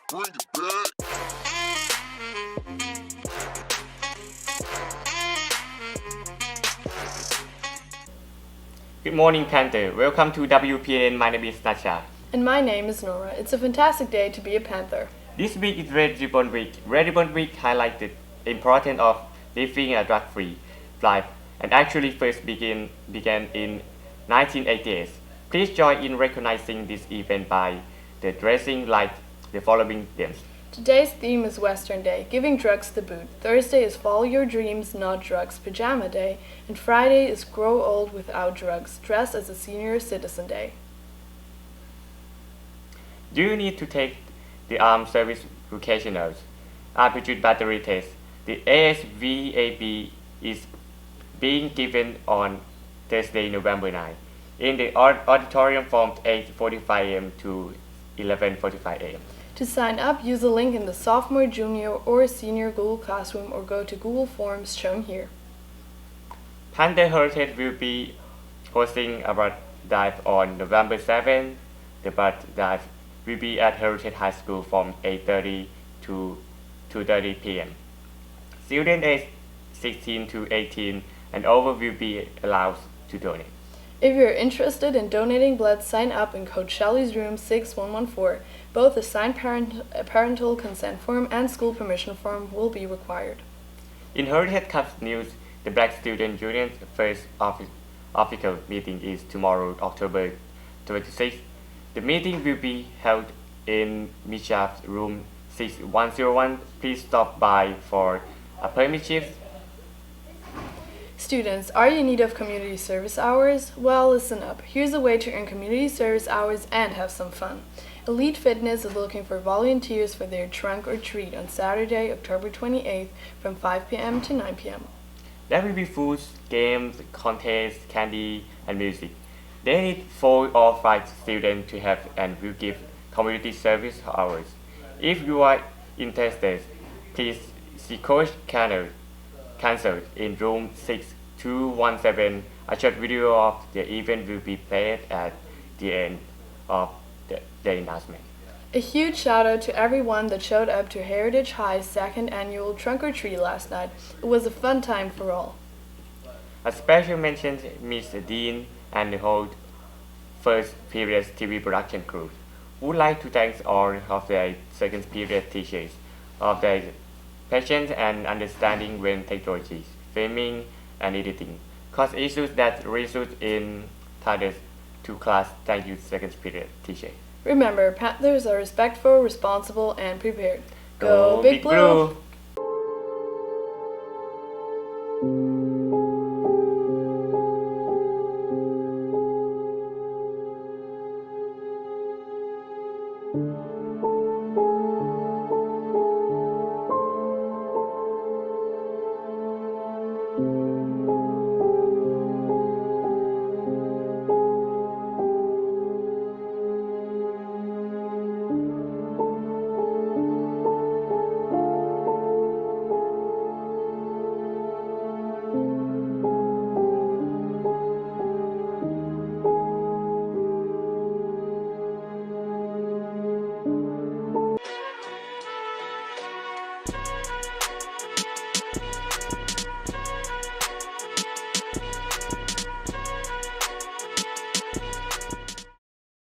Bring it back. Good morning, Panther. Welcome to WPNN. My name is Nasha. And my name is Nora. It's a fantastic day to be a Panther. This week is Red Ribbon Week. Red Ribbon Week highlighted the importance of living a drug-free life and actually first began in 1988. Please join in recognizing this event by the dressing like the following themes. Today's theme is Western Day, giving drugs the boot. Thursday is Follow Your Dreams, Not Drugs Pajama Day. And Friday is Grow Old Without Drugs, Dress as a Senior Citizen Day. Do you need to take the armed service vocationals aptitude battery test? The ASVAB is being given on Thursday, November 9 in the auditorium from 8:45 a.m. to 11:45 a.m. To sign up, use the link in the sophomore, junior, or senior Google Classroom or go to Google Forms shown here. Panther Heritage will be hosting a blood drive on November 7. The blood drive will be at Heritage High School from 8:30 to 2:30 p.m. Students aged 16 to 18 and over will be allowed to donate. If you're interested in donating blood, sign up in Coach Shelley's room 6114. Both a signed parental consent form and school permission form will be required. In Heritage Cup news, the Black Student Union's first official meeting is tomorrow, October 26th. The meeting will be held in Misha's room 6101. Please stop by for a permit shift. Students, are you in need of community service hours? Well, listen up. Here's a way to earn community service hours and have some fun. Elite Fitness is looking for volunteers for their trunk or treat on Saturday, October 28th from 5 p.m. to 9 p.m. There will be foods, games, contests, candy, and music. They need 4 or 5 students to have and will give community service hours. If you are interested, please see Coach Cancelled in room 6217. A short video of the event will be played at the end of the announcement. A huge shout out to everyone that showed up to Heritage High's second annual Trunk or Treat last night. It was a fun time for all. A special mention to Miss Dean and the whole first period TV production crew. Would like to thank all of their second period teachers of their patience and understanding when technology, filming, and editing cause issues that result in tardiness to class. Thank you, second period teacher. Remember, Panthers are respectful, responsible, and prepared. Go Big Blue!